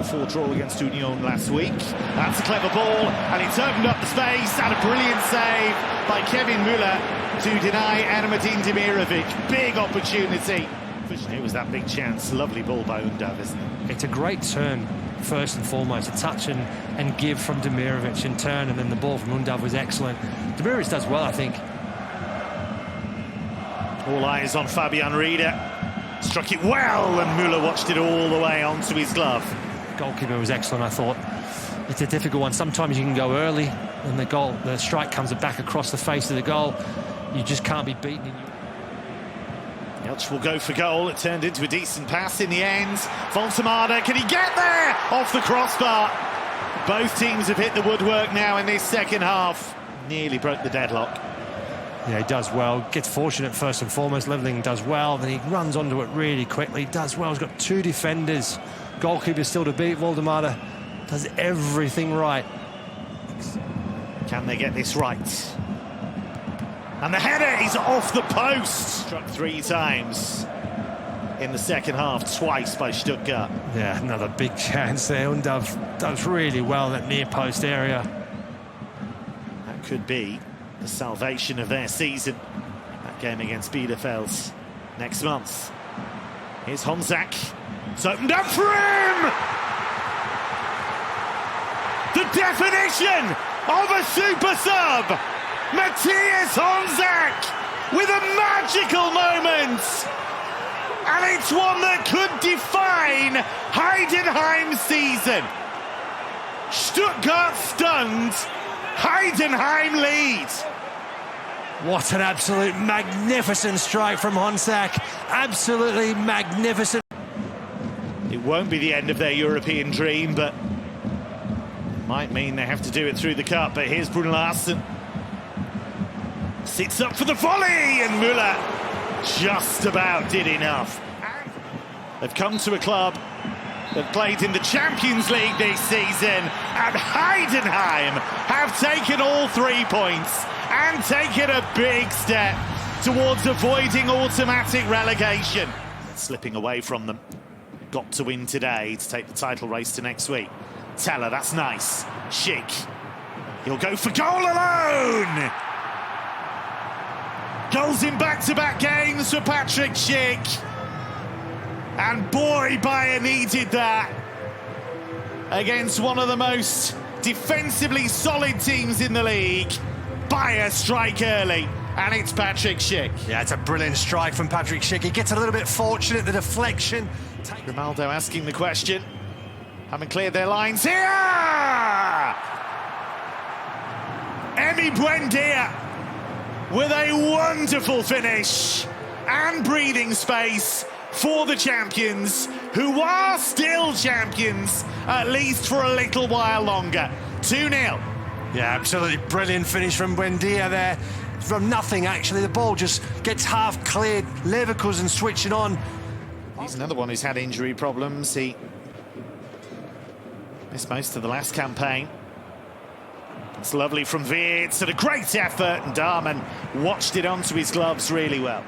0-4 draw against Union last week. That's a clever ball, and it's opened up the space, and a brilliant save by Kevin Müller to deny Ermedin Demirovic. Big opportunity. It was that big chance. Lovely ball by Undav, isn't it? It's a great turn, first and foremost. A touch and give from Demirovic in turn, and then the ball from Undav was excellent. Demirovic does well, I think. All eyes on Fabian Rieder. Struck it well, and Müller watched it all the way onto his glove. Goalkeeper was excellent, I thought. It's a difficult one. Sometimes you can go early, and the strike comes back across the face of the goal. You just can't be beaten. Jeltsch will go for goal. It turned into a decent pass in the end. Voltemade, can he get there? Off the crossbar. Both teams have hit the woodwork now in this second half. Nearly broke the deadlock. Yeah, he does well. Gets fortunate first and foremost. Leveling does well. Then he runs onto it really quickly. Does well. He's got two defenders. Goalkeeper still to beat. Voltemade does everything right. Can they get this right? And the header is off the post. Struck 3 times in the second half, twice by Stuttgart. Yeah, another big chance there. Undav does really well in that near post area. That could be the salvation of their season. That game against Bielefeld next month. Here's Honzak. It's opened up for him! The definition of a super sub! Matthias Honzak with a magical moment! And it's one that could define Heidenheim's season. Stuttgart stunned, Heidenheim lead. What an absolute magnificent strike from Honzak. Absolutely magnificent. It won't be the end of their European dream, but it might mean they have to do it through the cup. But here's Brun Larsen. Sits up for the volley, and Müller just about did enough. They've come to a club that played in the Champions League this season, and Heidenheim have taken all 3 points and taken a big step towards avoiding automatic relegation. Slipping away from them. Got to win today to take the title race to next week. Teller, that's nice. Schick. He'll go for goal alone! Goals in back-to-back games for Patrick Schick. And boy, Bayern needed that against one of the most defensively solid teams in the league. Bayern strike early, and it's Patrick Schick. Yeah, it's a brilliant strike from Patrick Schick. He gets a little bit fortunate, the deflection. Grimaldo asking the question. Haven't cleared their lines here! Emi Buendia with a wonderful finish and breathing space for the champions, who are still champions, at least for a little while longer. 2-0. Yeah, absolutely brilliant finish from Buendia there. From nothing, actually. The ball just gets half cleared. Leverkusen switching on. He's another one who's had injury problems. He missed most of the last campaign. It's lovely from Wirtz, and a great effort, and Dahmen watched it onto his gloves really well.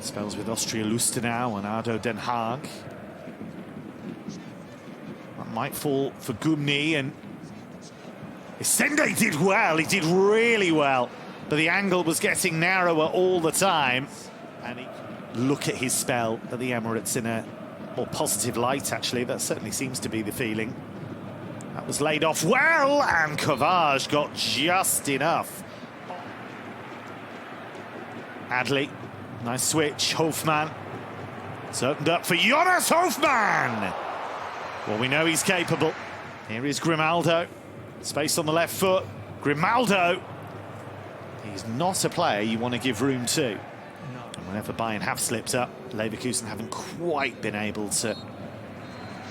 Spells with Austria Lustenau and ADO Den Haag. That might fall for Gumni, and Essende did well, he did really well, but the angle was getting narrower all the time. And look at his spell at the Emirates in a more positive light, actually. That certainly seems to be the feeling. That was laid off well, and Kovac got just enough. Adli, nice switch. Hofmann. It's opened up for Jonas Hofmann. Well, we know he's capable. Here is Grimaldo. Space on the left foot. Grimaldo. He's not a player you want to give room to. And whenever Bayern have slipped up, Leverkusen haven't quite been able to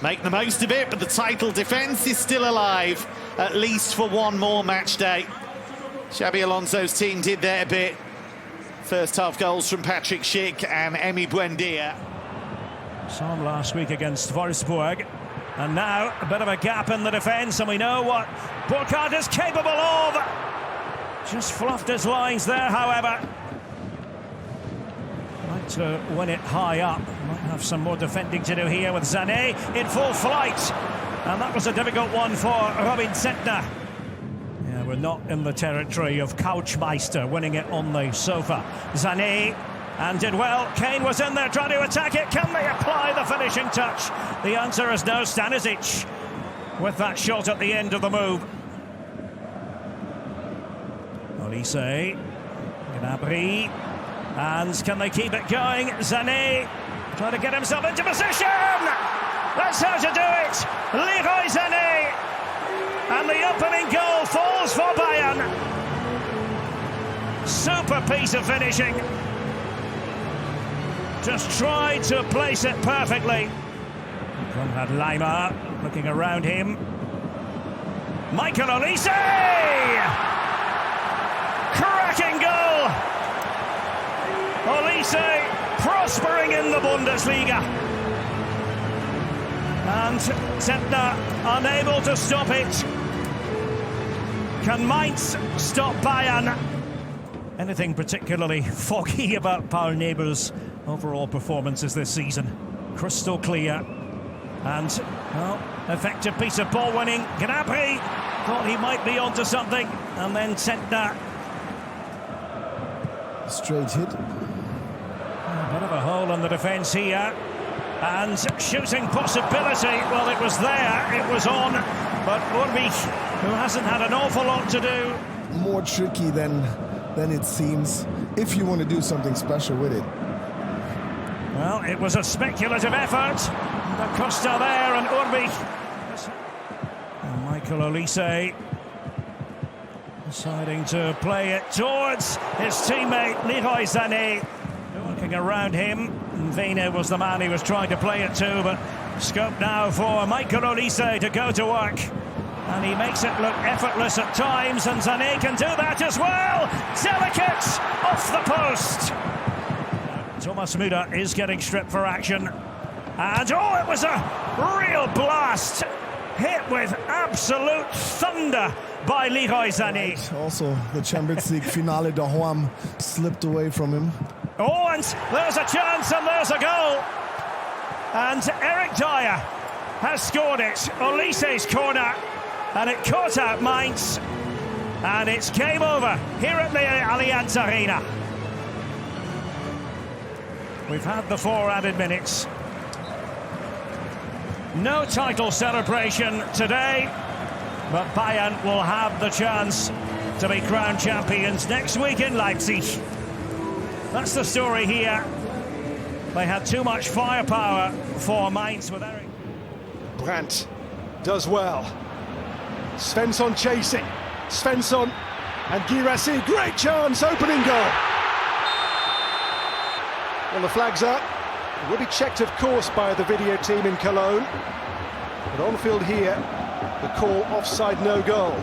make the most of it, but the title defence is still alive, at least for one more match day. Xabi Alonso's team did their bit. First half goals from Patrick Schick and Emi Buendia. Some last week against Wolfsburg, and now a bit of a gap in the defence, and we know what Burkhardt is capable of. Just fluffed his lines there, however. Like to win it high up. Might have some more defending to do here with Sané in full flight. And that was a difficult one for Robin Zentner. Yeah, we're not in the territory of Couchmeister winning it on the sofa. Sané, and did well. Kane was in there trying to attack it. Can they apply the finishing touch? The answer is no. Stanisic with that shot at the end of the move. Olise, Gnabry, and can they keep it going? Sané trying to get himself into position. That's how to do it. Leroy Sané, and the opening goal falls for Bayern. Super piece of finishing. Just tried to place it perfectly. Conrad Leimer looking around him. Michael Olise! Cracking goal! Olise prospering in the Bundesliga. And Zentner unable to stop it. Can Mainz stop Bayern? Anything particularly foggy about Paul Nebel's overall performances this season? Crystal clear. And, well, effective piece of ball winning. Gnabry thought he might be onto something. And then Zentner. Straight hit. A bit of a hole in the defence here. And shooting possibility. Well, it was there, it was on. But Ulrich, who hasn't had an awful lot to do. More tricky than it seems, if you want to do something special with it. Well, it was a speculative effort. Da Costa there and Ulrich. And Michael Olise deciding to play it towards his teammate Leroy Sané. Looking around him. Vene was the man he was trying to play it to, but scope now for Michael Olise to go to work. And he makes it look effortless at times, and Sané can do that as well. Delicate off the post. Thomas Müller is getting stripped for action. And oh, it was a real blast. Hit with absolute thunder by Leroy Sané. Right. Also, the Champions League finale, Dahoam slipped away from him. Oh, and there's a chance and there's a goal. And Eric Dyer has scored it. Olise's corner. And it caught out Mainz. And it's game over here at the Allianz Arena. We've had the 4 added minutes. No title celebration today, but Bayern will have the chance to be crowned champions next week in Leipzig. That's the story here. They had too much firepower for Mainz with Eric. Brandt does well. Svensson chasing. Svensson and Guirassy, great chance, opening goal. Well, the flag's up. It will be checked, of course, by the video team in Cologne. But on field here, the call offside, no goal.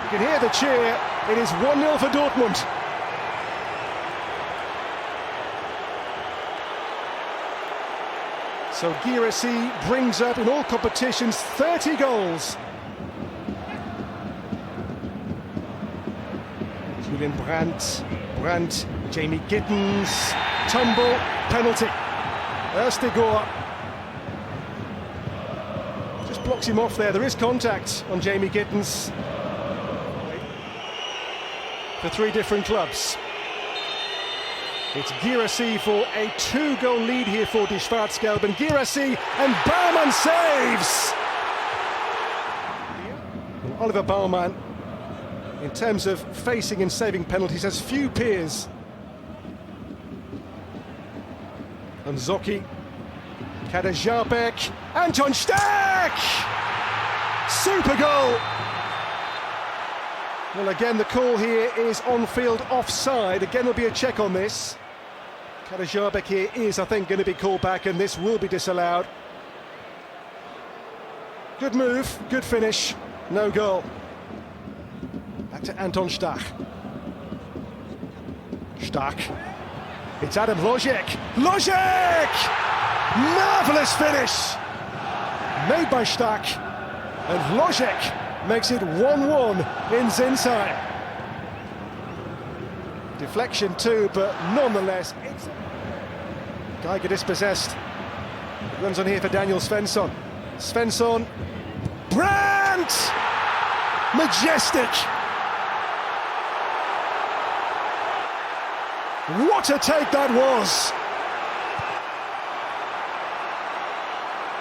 You can hear the cheer. It is 1-0 for Dortmund. So Guirassy brings up in all competitions 30 goals. Julian Brandt, Jamie Gittens, tumble, penalty. Erstigor just blocks him off there. There is contact on Jamie Gittens for 3 different clubs. It's Guirassy for a 2-goal lead here for Die Schwarzgelben. Guirassy and Baumann saves! And Oliver Baumann, in terms of facing and saving penalties, has few peers. And Zocchi, Kader Jabek, Anton Stach! Super goal! Well, again, the call here is on-field offside. Again, there'll be a check on this. Kader Jabek here is, I think, going to be called back, and this will be disallowed. Good move, good finish, no goal. Back to Anton Stach. Stach. It's Adam Lojek. Lojek! Marvellous finish! Made by Stach. And Lojek makes it 1-1 in Zinsheim. Deflection too, but nonetheless, it's... Geiger dispossessed. Runs on here for Daniel Svensson. Svensson. Brandt! Majestic! What a take that was!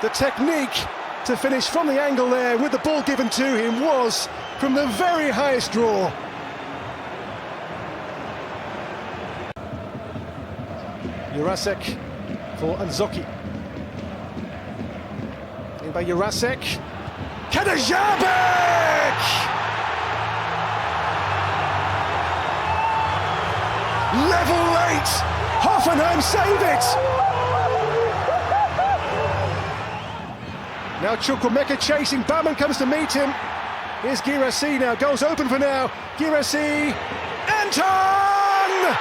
The technique to finish from the angle there with the ball given to him was from the very highest draw. Jurasek for Anzoki. In by Jurasek. Kadajabek! Level 8! Hoffenheim save it! Now Chukwuemeka chasing, Baumann comes to meet him. Here's Guirassy now, goes open for now. Guirassy, Anton!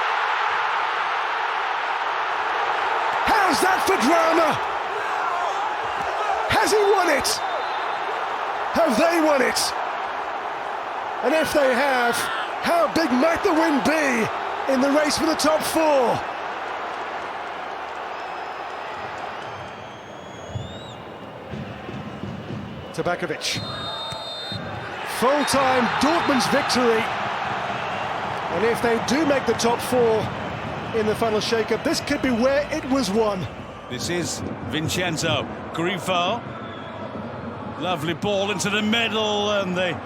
How's that for drama? Has he won it? Have they won it? And if they have, how big might the win be in the race for the top four? Tabakovic. Full-time Dortmund's victory. And if they do make the top four in the final shake-up, this could be where it was won. This is Vincenzo Grifo. Lovely ball into the middle, and the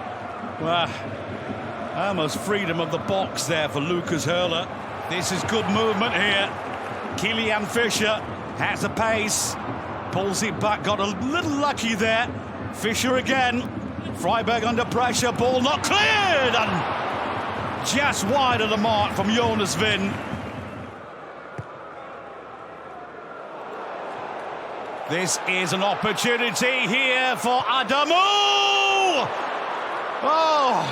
almost freedom of the box there for Lucas Hurler. This is good movement here. Kilian Fischer has the pace, pulls it back, got a little lucky there. Fischer again. Freiburg under pressure, ball not cleared, and just wide of the mark from Jonas Wind. This is an opportunity here for Adamu! Oh,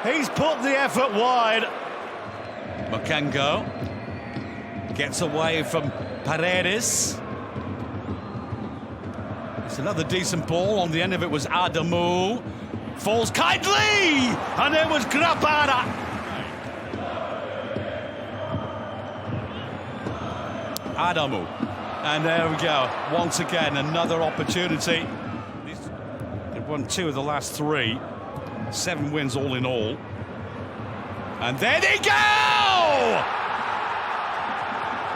he's put the effort wide. Makengo gets away from Paredes. It's another decent ball. On the end of it was Adamu. Falls kindly! And it was Grabara. Adamu. And there we go. Once again, another opportunity. They've won 2 of the last 3. 7 wins all in all. And there they go!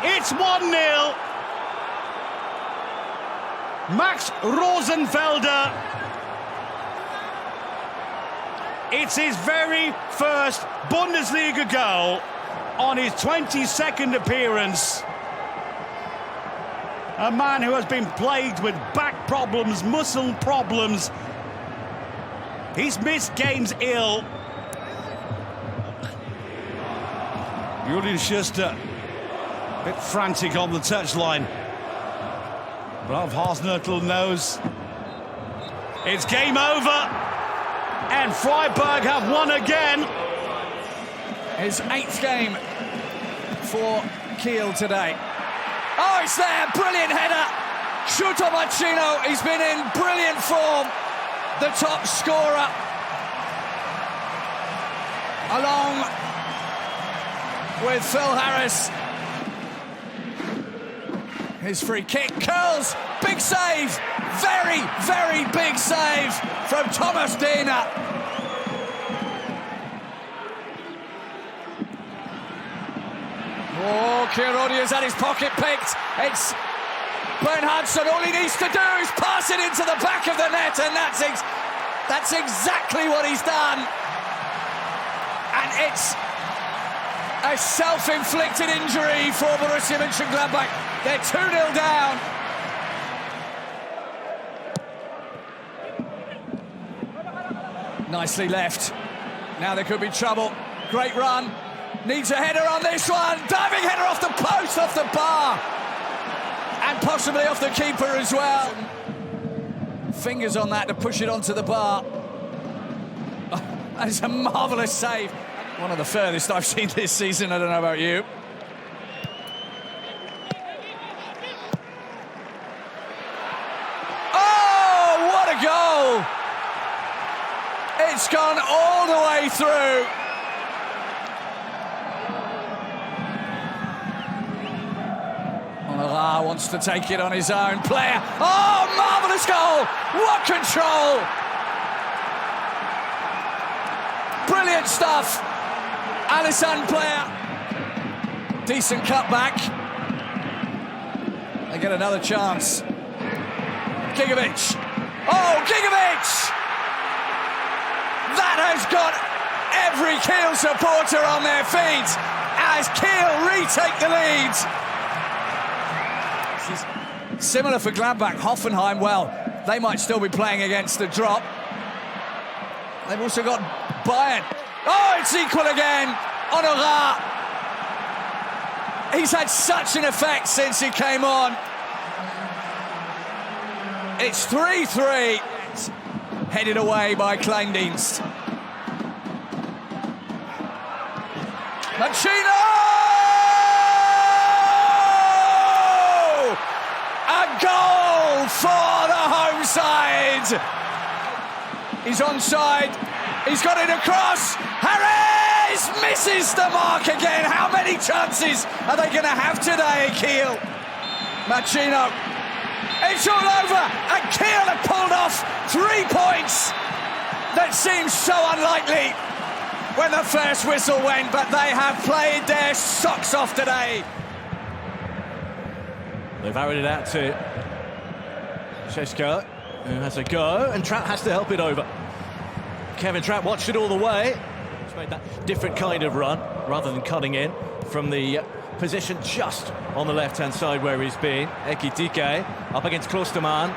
It's 1-0. Max Rosenfelder. It's his very first Bundesliga goal on his 22nd appearance. A man who has been plagued with back problems, muscle problems. He's missed games ill. Julian Schuster, a bit frantic on the touchline. Ralf Hasenhüttl knows it's game over, and Freiburg have won again. His 8th game for Kiel today. Oh, it's there, brilliant header. Shuto Machino, he's been in brilliant form. The top scorer. Along with Phil Harris. His free kick curls, big save. Very, very big save from Thomas Dehner. Oh, Kirodia's had his pocket picked. It's Bernhardsson. All he needs to do is pass it into the back of the net, and that's exactly what he's done. And it's a self-inflicted injury for Borussia Mönchengladbach. They're 2-0 down. Nicely left. Now there could be trouble. Great run. Needs a header on this one. Diving header off the post, off the bar. And possibly off the keeper as well. Fingers on that to push it onto the bar. That is a marvellous save. One of the furthest I've seen this season. I don't know about you. Oh, what a goal! It's gone all the way through. Bah wants to take it on his own. Player. Oh, marvellous goal! What control! Brilliant stuff. Alisson Player. Decent cutback. They get another chance. Gigovic. Oh, Gigovic! That has got every Kiel supporter on their feet as Kiel retake the lead. Similar for Gladbach. Hoffenheim, well, they might still be playing against the drop. They've also got Bayern. Oh, it's equal again. Honorat. He's had such an effect since he came on. It's 3-3. Headed away by Kleindienst. Machino! A goal for the home side. He's onside. He's got it across. Harris misses the mark again. How many chances are they going to have today, Kiel? Machino. It's all over. And Kiel have pulled off 3 points. That seems so unlikely when the first whistle went, but they have played their socks off today. They've arrowed it out to Šeško, who has a go, and Trapp has to help it over. Kevin Trapp watched it all the way. He's made that different kind of run, rather than cutting in from the position just on the left-hand side where he's been. Ekitike up against Klosterman,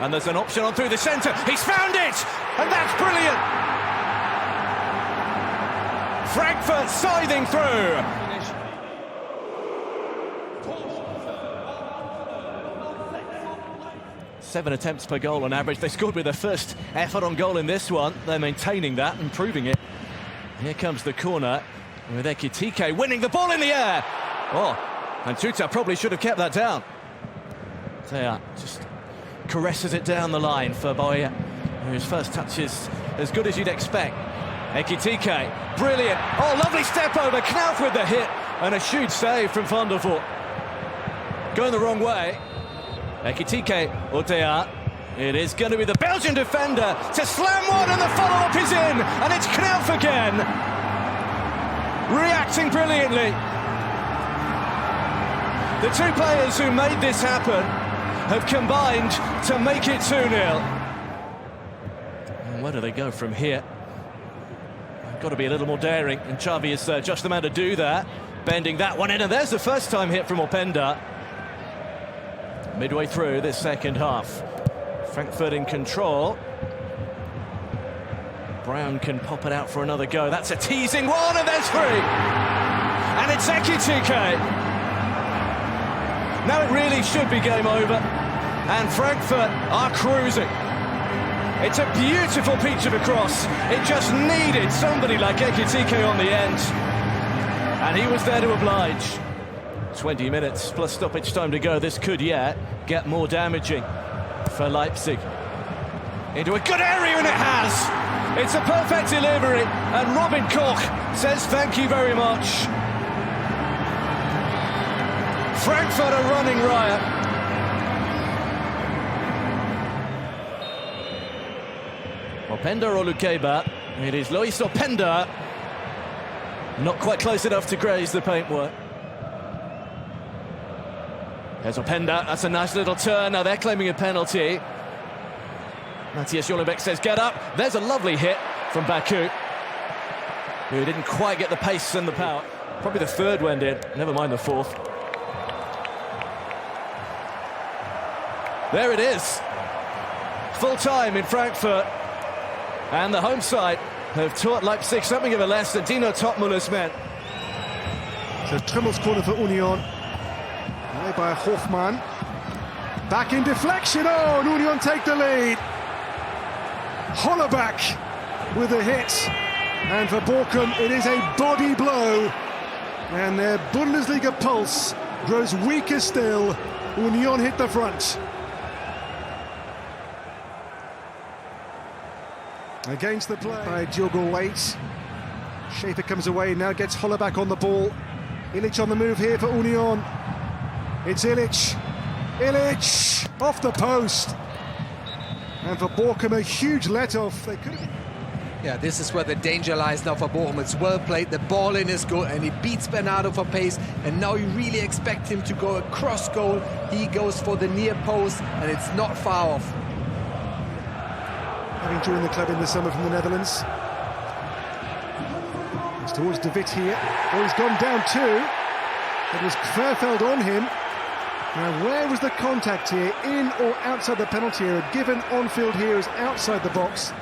and there's an option on through the centre. He's found it, and that's brilliant. Frankfurt scything through. 7 attempts per goal on average. They scored with their first effort on goal in this one. They're maintaining that, improving it. Here comes the corner with Ekitike winning the ball in the air. Oh, and Tuta probably should have kept that down. There, just caresses it down the line for Boya, whose first touch is as good as you'd expect. Ekitike, brilliant. Oh, lovely step over. Knauf with the hit, and a huge save from Van der Voort. Going the wrong way. Ekitike, Otea. It is going to be the Belgian defender to slam one, and the follow-up is in, and it's Knauf again. Reacting brilliantly. The two players who made this happen have combined to make it 2-0. And where do they go from here? Got to be a little more daring, and Xavi is just the man to do that. Bending that one in, and there's the first time hit from Openda. Midway through this second half. Frankfurt in control. Brown can pop it out for another go. That's a teasing one, and there's 3. And it's Ekitike. Now it really should be game over. And Frankfurt are cruising. It's a beautiful peach of a cross. It just needed somebody like Ekitike on the end. And he was there to oblige. 20 minutes plus stoppage time to go. This could yet get more damaging for Leipzig. Into a good area, and it has. It's a perfect delivery, and Robin Koch says thank you very much. Frankfurt are running riot. Openda or Lukeba. It is Lois Openda. Not quite close enough to graze the paintwork. There's Openda. That's a nice little turn. Now they're claiming a penalty. Matthias Jollebeck says get up. There's a lovely hit from Baku, who didn't quite get the pace and the power. Probably the third went in, never mind the fourth. There it is. Full time in Frankfurt. And the home side have taught Leipzig something of a lesson. Dino Topmüller's men. So Trümmel's corner for Union. Away by Hofmann. Back in deflection. Oh, and Union take the lead. Hollerbach with a hit. And for Bochum, it is a body blow. And their Bundesliga pulse grows weaker still. Union hit the front. Against the play by Diogo Leite. Schaefer comes away, now gets Hollerbach on the ball. Illich on the move here for Union. It's Illich. Illich off the post. And for Bochum, a huge let-off. They could have... Yeah, this is where the danger lies now for Bochum. It's well played, the ball in is good, and he beats Bernardo for pace, and now you really expect him to go across goal. He goes for the near post, and it's not far off. Having joined the club in the summer from the Netherlands. It's towards De Witt here. Oh, he's gone down too. It was Verfeld on him. Now, where was the contact here? In or outside the penalty area? Given on-field here is outside the box.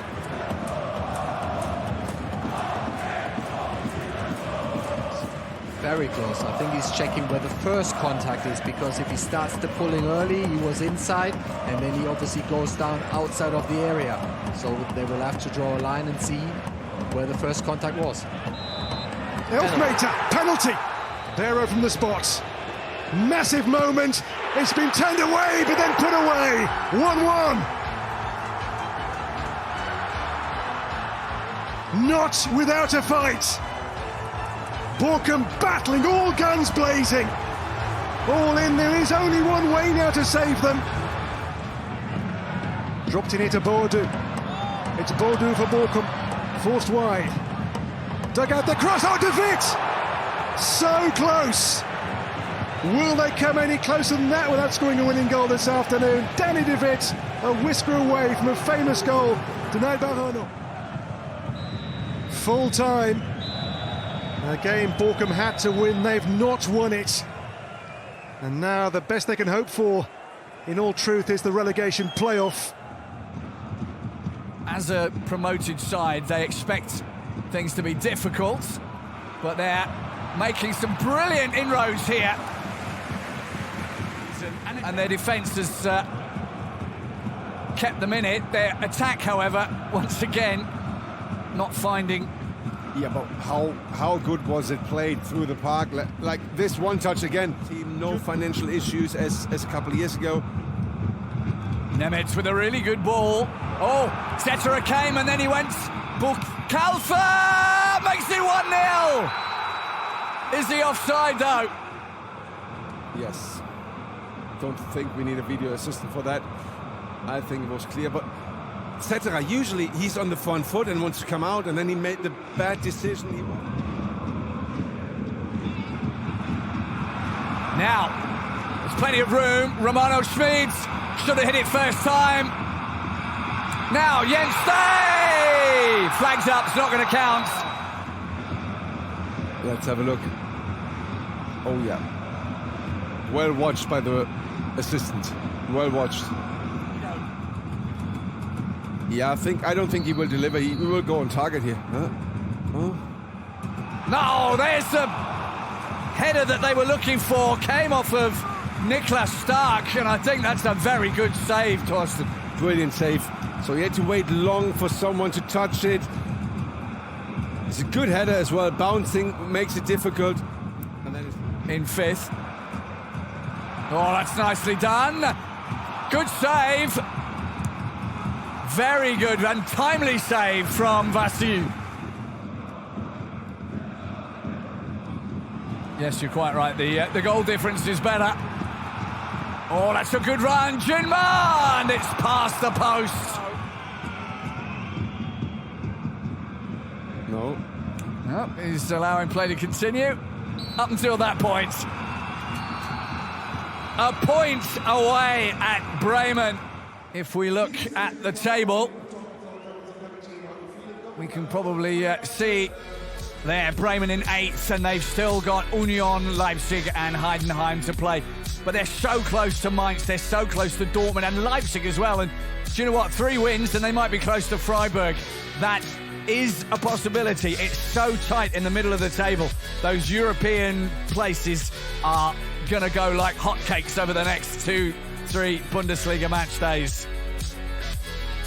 Very close. I think he's checking where the first contact is, because if he starts the pulling early, he was inside, and then he obviously goes down outside of the area. So they will have to draw a line and see where the first contact was. Elfmeter, penalty. Barrow from the spot. Massive moment. It's been turned away, but then put away. 1-1. Not without a fight. Bochum battling, all guns blazing. All in, there is only one way now to save them. Dropped in here to Bordeaux. It's Bordeaux for Bochum. Forced wide. Dug out the cross, oh, De Witt! So close. Will they come any closer than that without scoring a winning goal this afternoon? Danny De Witt, a whisker away from a famous goal denied by Renault. Full time. A game Bochum had to win, they've not won it. And now the best they can hope for, in all truth, is the relegation playoff. As a promoted side, they expect things to be difficult, but they're making some brilliant inroads here. And their defence has kept them in it. Their attack, however, once again, not finding... Yeah, but how good was it played through the park? Like this one touch again. Team, no financial issues as a couple of years ago. Nemitz with a really good ball. Oh, Cetera came and then he went. Kalfa makes it 1-0. Is he offside though? Yes. Don't think we need a video assistant for that. I think it was clear, but Cetera, usually he's on the front foot and wants to come out, and then he made the bad decision. Now, there's plenty of room. Romano Schmid should have hit it first time. Now, Jens Stay! Flags up, it's not going to count. Let's have a look. Oh, yeah. Well watched by the assistant. Well watched. Yeah, I don't think he will deliver. He will go on target here. Huh? Oh. No, there's the header that they were looking for. Came off of Niklas Stark, and I think that's a very good save, Torsten. Brilliant save. So he had to wait long for someone to touch it. It's a good header as well. Bouncing makes it difficult. And then it's in fifth. Oh, that's nicely done. Good save. Very good and timely save from Vasil. Yes, you're quite right. The goal difference is better. Oh, that's a good run. Jinma! And it's past the post. no. No, he's allowing play to continue up until that point. A point away at Bremen. If we look at the table, we can probably see there Bremen in 8th, and they've still got Union, Leipzig and Heidenheim to play. But they're so close to Mainz, they're so close to Dortmund and Leipzig as well. And do you know what? 3 wins and they might be close to Freiburg. That is a possibility. It's so tight in the middle of the table. Those European places are going to go like hotcakes over the next 2-3 Bundesliga match days.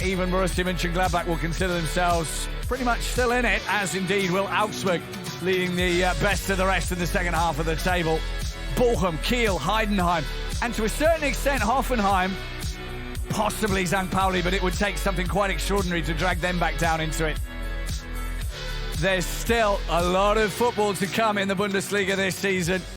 Even Borussia Mönchengladbach will consider themselves pretty much still in it, as indeed will Augsburg, leading the best of the rest in the second half of the table. Bochum, Kiel, Heidenheim, and to a certain extent Hoffenheim, possibly St. Pauli, but it would take something quite extraordinary to drag them back down into it. There's still a lot of football to come in the Bundesliga this season.